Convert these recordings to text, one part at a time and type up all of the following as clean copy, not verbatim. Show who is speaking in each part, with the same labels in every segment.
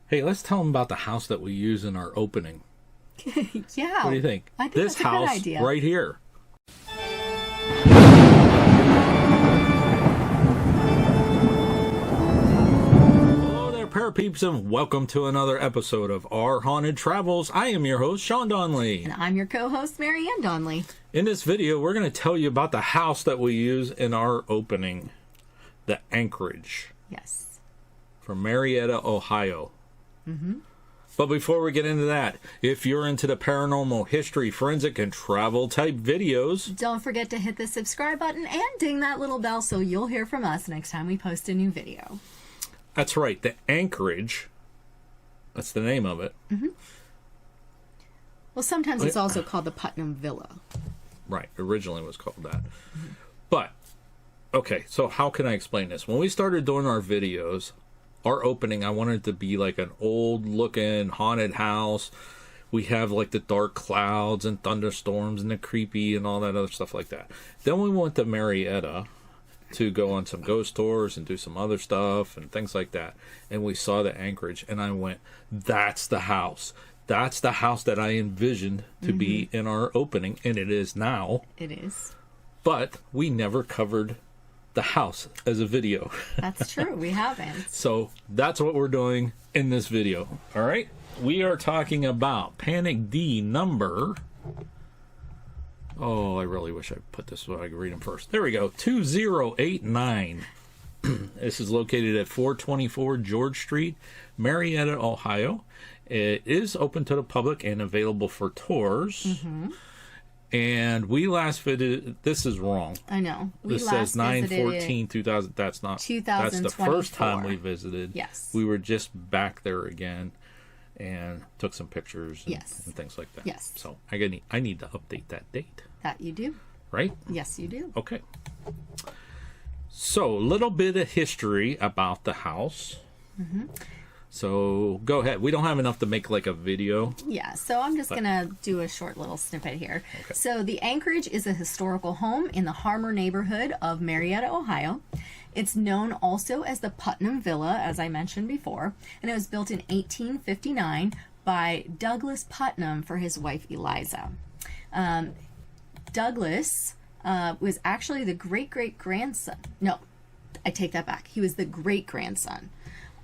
Speaker 1: Hey, let's tell them about the house that we use in our opening.
Speaker 2: Yeah.
Speaker 1: What do you think?
Speaker 2: I think
Speaker 1: this
Speaker 2: that's a
Speaker 1: house
Speaker 2: good idea.
Speaker 1: right here. Hello there, parapeeps, and welcome to another episode of Our Haunted Travels. I am your host, Sean Donnelly.
Speaker 2: And I'm your co-host, Marianne Donnelly.
Speaker 1: In this video, we're going to tell you about the house that we use in our opening, the Anchorage.
Speaker 2: Yes.
Speaker 1: From Marietta, Ohio. Mm-hmm. But before we get into that, if you're into the paranormal, history, forensic, and travel type videos,
Speaker 2: don't forget to hit the subscribe button and ding that little bell so you'll hear from us next time we post a new video.
Speaker 1: That's right, the Anchorage. That's the name of it.
Speaker 2: Mm-hmm. Well, sometimes it's also called the Putnam Villa.
Speaker 1: Right, originally it was called that. Mm-hmm. But, okay, so how can I explain this? When we started doing our videos, our opening, I wanted it to be like an old-looking haunted house. We have like the dark clouds and thunderstorms and the creepy and all that other stuff like that. Then we went to Marietta to go on some ghost tours and do some other stuff and things like that. And we saw the Anchorage, and I went, that's the house. That's the house that I envisioned to be in our opening, and it is now.
Speaker 2: It is.
Speaker 1: But we never covered the house as a video.
Speaker 2: That's true. We haven't.
Speaker 1: So that's what we're doing in this video. All right. We are talking about Panic D number. Oh, I really wish I put this so I could read them first. There we go. 2089. This is located at 424 George Street, Marietta, Ohio. It is open to the public and available for tours. Mm-hmm. And we last visited, this is wrong.
Speaker 2: I know.
Speaker 1: This says 9/14/2000. That's not.
Speaker 2: 2024.
Speaker 1: That's the first time we visited.
Speaker 2: Yes.
Speaker 1: We were just back there again and took some pictures and,
Speaker 2: yes.
Speaker 1: and things like that.
Speaker 2: Yes.
Speaker 1: So I need to update that date.
Speaker 2: That you do.
Speaker 1: Right?
Speaker 2: Yes, you do.
Speaker 1: Okay. So a little bit of history about the house. Mm-hmm. So go ahead. We don't have enough to make like a video.
Speaker 2: Yeah, so I'm just going to do a short little snippet here.
Speaker 1: Okay.
Speaker 2: So the Anchorage is a historical home in the Harmer neighborhood of Marietta, Ohio. It's known also as the Putnam Villa, as I mentioned before, and it was built in 1859 by Douglas Putnam for his wife Eliza. Douglas was actually the great-great-grandson. No, I take that back. He was the great-grandson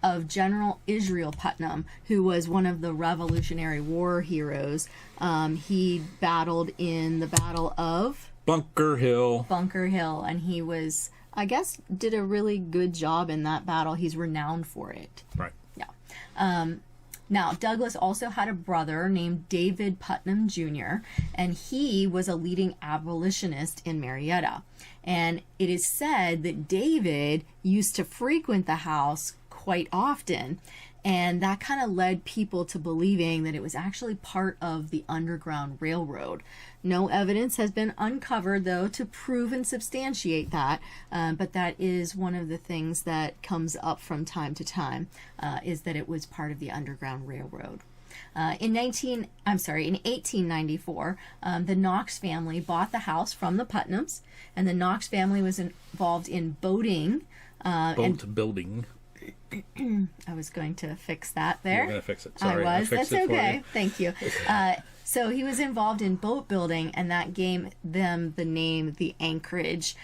Speaker 2: of General Israel Putnam, who was one of the Revolutionary War heroes. He battled in the Battle of
Speaker 1: Bunker Hill,
Speaker 2: and he was, I guess, did a really good job in that battle. He's renowned for it.
Speaker 1: Right.
Speaker 2: Yeah. Now, Douglas also had a brother named David Putnam Jr., and he was a leading abolitionist in Marietta. And it is said that David used to frequent the house quite often, and that kind of led people to believing that it was actually part of the Underground Railroad. No evidence has been uncovered, though, to prove and substantiate that, but that is one of the things that comes up from time to time, is that it was part of the Underground Railroad. In 1894, the Knox family bought the house from the Putnams, and the Knox family was involved in boating.
Speaker 1: Building.
Speaker 2: I was going to fix that there.
Speaker 1: You're going to fix it. Sorry,
Speaker 2: I was. That's okay.
Speaker 1: You.
Speaker 2: Thank you. So he was involved in boat building, and that gave them the name the Anchorage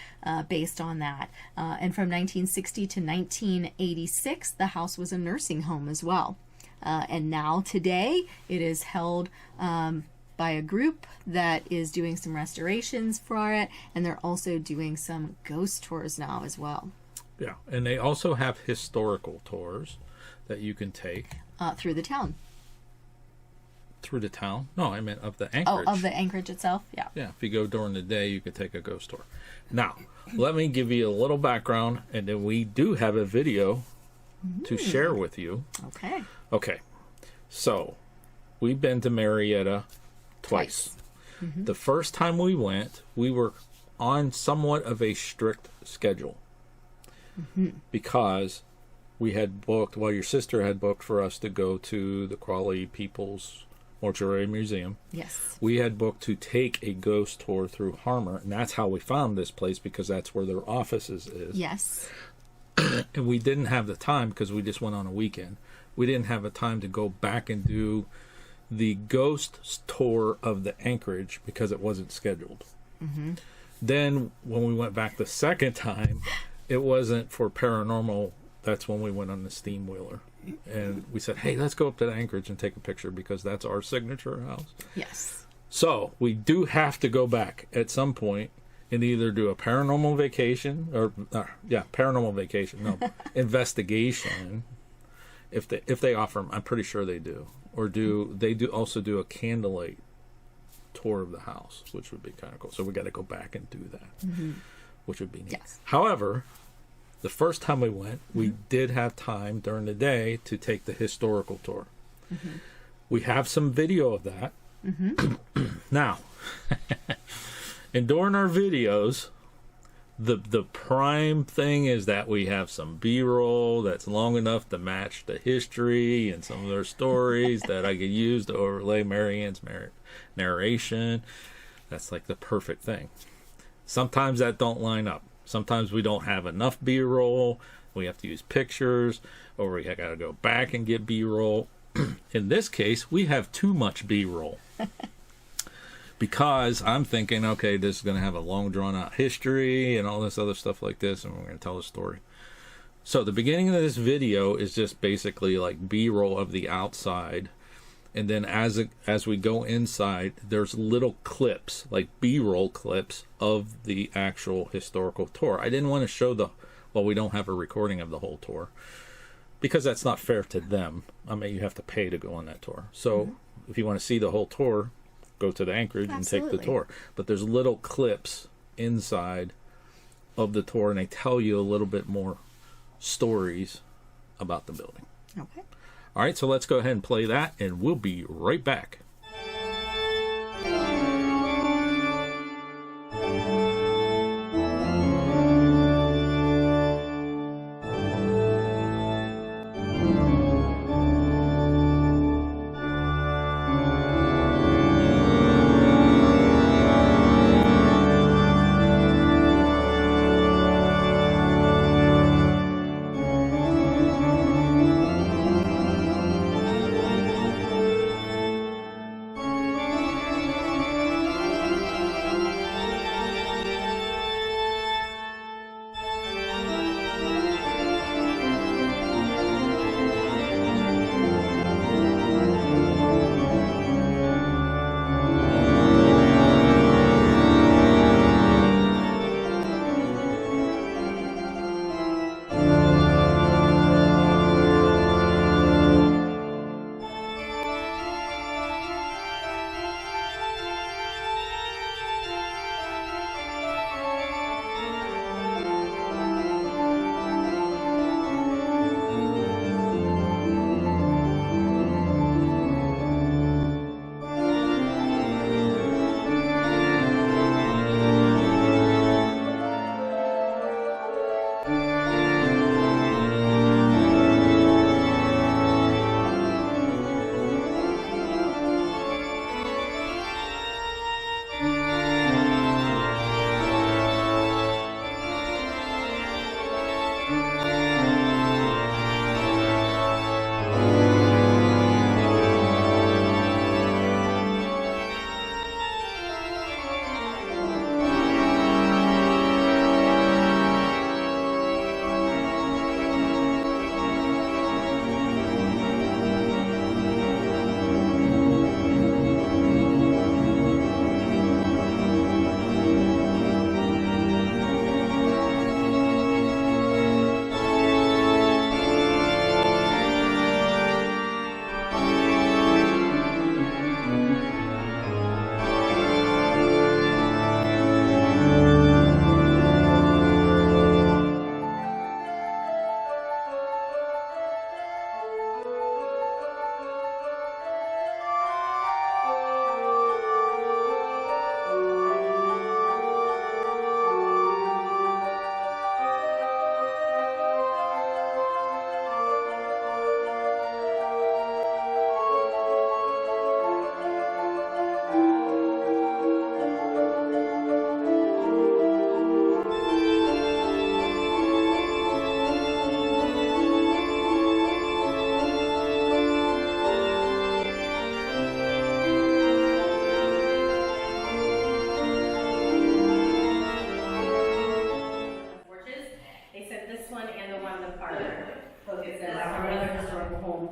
Speaker 2: based on that. And from 1960 to 1986, the house was a nursing home as well. And now today, it is held by a group that is doing some restorations for it, and they're also doing some ghost tours now as well.
Speaker 1: Yeah, and they also have historical tours that you can take.
Speaker 2: Through the town.
Speaker 1: Through the town? No, I meant of the Anchorage.
Speaker 2: Oh, of the Anchorage itself? Yeah.
Speaker 1: Yeah, if you go during the day, you could take a ghost tour. Now, let me give you a little background, and then we do have a video to share with you.
Speaker 2: Okay.
Speaker 1: Okay, so we've been to Marietta twice. Mm-hmm. The first time we went, we were on somewhat of a strict schedule. Mm-hmm. Because we had booked, well, your sister had booked for us to go to the Crawley People's Mortuary Museum.
Speaker 2: Yes.
Speaker 1: We had booked to take a ghost tour through Harmer, and that's how we found this place, because that's where their offices is.
Speaker 2: Yes.
Speaker 1: And we didn't have the time because we just went on a weekend. we didn't have a time to go back and do the ghost tour of the Anchorage because it wasn't scheduled. Mm-hmm. Then when we went back the second time, it wasn't for paranormal. That's when we went on the steam wheeler. And we said, hey, let's go up to the Anchorage and take a picture because that's our signature house.
Speaker 2: Yes.
Speaker 1: So we do have to go back at some point and either do a paranormal vacation or, paranormal vacation, no, investigation. If they offer them, I'm pretty sure they do. Or they also do a candlelight tour of the house, which would be kind of cool. So we got to go back and do that, which would be neat.
Speaker 2: Yes.
Speaker 1: However, the first time we went, we did have time during the day to take the historical tour. Mm-hmm. We have some video of that. Mm-hmm. Now, and during our videos, the prime thing is that we have some B-roll that's long enough to match the history and some of their stories that I could use to overlay Marianne's narration. That's like the perfect thing. Sometimes that don't line up. Sometimes we don't have enough B-roll. We have to use pictures, or we got to go back and get B-roll. In this case, we have too much B-roll. Because I'm thinking, okay, this is going to have a long drawn-out history and all this other stuff like this, and we're going to tell a story. So the beginning of this video is just basically like B-roll of the outside. And then as we go inside, there's little clips, like B-roll clips of the actual historical tour. I didn't want to show we don't have a recording of the whole tour because that's not fair to them. I mean, you have to pay to go on that tour. So if you want to see the whole tour, go to the Anchorage and take the tour. But there's little clips inside of the tour, and they tell you a little bit more stories about the building.
Speaker 2: Okay.
Speaker 1: All right, so let's go ahead and play that, and we'll be right back.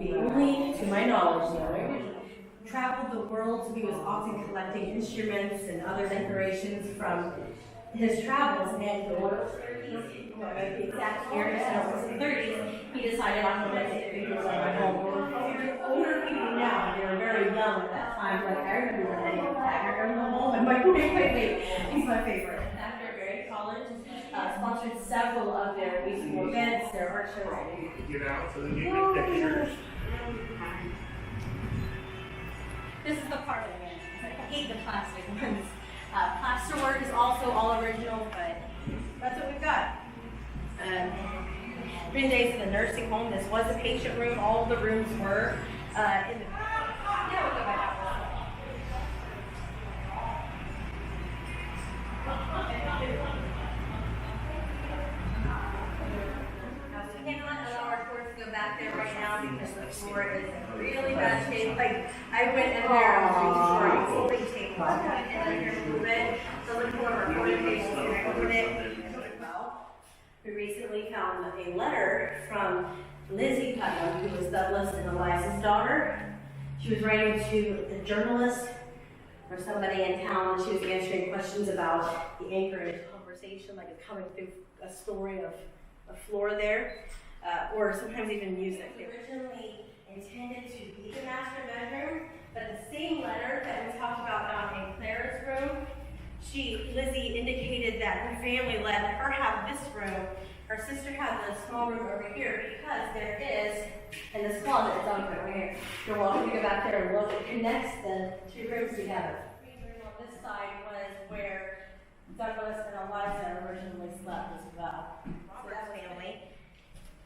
Speaker 3: the only, to my knowledge, the only traveled the world, so he was often collecting instruments and other decorations from his travels, and the exact year, it was the 30s, he decided I'm going to take videos on my home. Older people now, they were very young at that time, like I remember when they had in the home, and my wait, he's my favorite. After Barry College, sponsored several of their musical events, their art shows.
Speaker 4: Get out so that you get pictures.
Speaker 3: This is the part of it. I hate the plastic ones. Plaster work is also all original, but that's what we've got. Been days in the nursing home. This was a patient room. All of the rooms were in the. Yeah, we'll go back out. We cannot allow our tours to go back there right now because the floor is in really bad shape. Like, I went in there and was fully taken off. I went in here a little bit. So look for our recorded patients and I opened it. We recently found a letter from Lizzie Putnam, who was Douglas and Eliza's daughter. She was writing to a journalist or somebody in town, and she was answering questions about the Anchorage conversation, like it's coming through a story of a floor there, or sometimes even music. It was originally intended to be the master bedroom, but the same letter that we talked about in Claire's room, Lizzie indicated that her family let her have this room. Her sister had the small room over here because there is, and this closet is on right here. You're welcome to go back there and look. It connects the two rooms together. The room on this side was where Douglas and Eliza originally slept as well. So that family.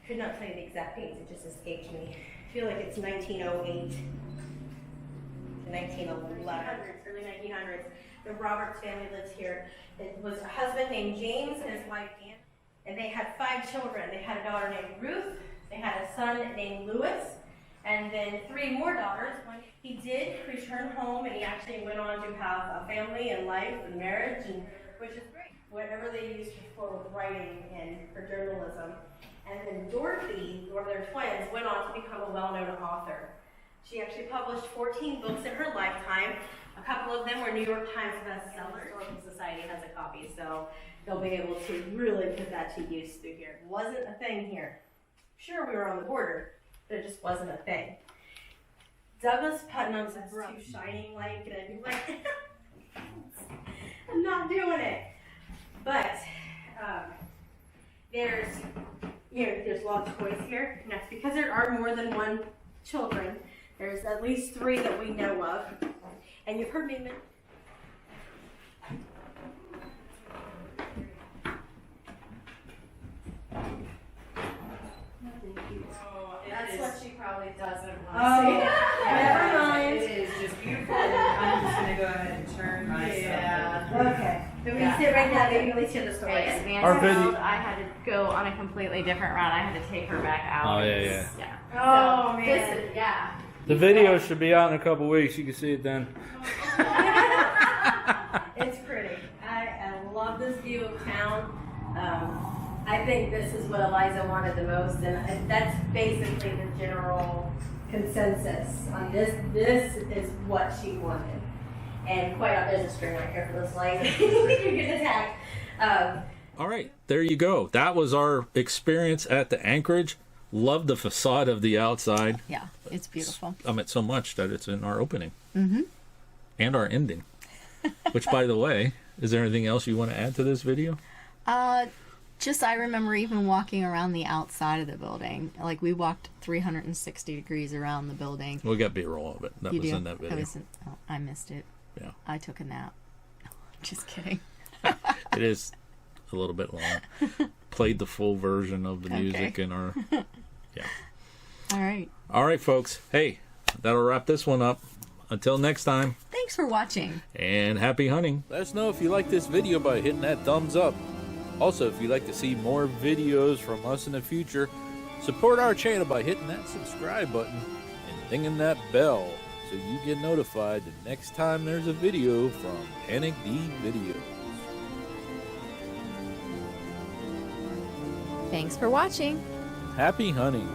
Speaker 3: Could not tell you the exact dates, it just escaped me. I feel like it's 1908 to 1911, early 1900s. The Roberts family lives here. It was a husband named James and his wife Anne, and they had 5 children. They had a daughter named Ruth, they had a son named Louis, and then 3 more daughters. He did return home, and he actually went on to have a family and life and marriage, and which is great. Whatever they used for writing and for journalism. And then Dorothy, one of their twins, went on to become a well-known author. She actually published 14 books in her lifetime. A couple of them were New York Times bestsellers. The Historical Society has a copy, so they'll be able to really put that to use through here. It wasn't a thing here. Sure, we were on the border, but it just wasn't a thing. Douglas Putnam's too shining light, and I'd be like, I'm not doing it. But there's lots of toys here, and that's because there are more than 1 children. There's at least 3 that we know of. And you've heard me mention.
Speaker 5: That's what she probably doesn't want to
Speaker 3: Oh,
Speaker 5: see.
Speaker 3: never mind.
Speaker 5: It is just beautiful. I'm just going to go ahead and turn myself.
Speaker 3: Yeah. Okay. Then we sit right now, they really hear the story.
Speaker 1: Our video-
Speaker 2: I had to go on a completely different route. I had to take her back out.
Speaker 1: Oh, yeah.
Speaker 3: Oh,
Speaker 2: So,
Speaker 3: man.
Speaker 2: yeah.
Speaker 1: The video should be out in a couple weeks. You can see it then.
Speaker 3: It's pretty. I love this view of town. I think this is what Eliza wanted the most, and that's basically the general consensus on this. This is what she wanted. And quite there's a string right here for this light. We can get attacked.
Speaker 1: All right, there you go. That was our experience at the Anchorage. Love the facade of the outside.
Speaker 2: Yeah, it's beautiful.
Speaker 1: I mean, so much that it's in our opening. Mm-hmm. And our ending. Which, by the way, is there anything else you want to add to this video?
Speaker 2: Just I remember even walking around the outside of the building. Like, we walked 360 degrees around the building.
Speaker 1: We got B-roll of it. That was in that video.
Speaker 2: I missed it.
Speaker 1: Yeah.
Speaker 2: I took a nap. Just kidding.
Speaker 1: It is a little bit long. Played the full version of the music in our... Yeah. All right, folks. Hey, that'll wrap this one up. Until next time.
Speaker 2: Thanks for watching.
Speaker 1: And happy hunting. Let us know if you like this video by hitting that thumbs up. Also, if you'd like to see more videos from us in the future, support our channel by hitting that subscribe button and dinging that bell so you get notified the next time there's a video from Panic D Videos.
Speaker 2: Thanks for watching.
Speaker 1: Happy hunting.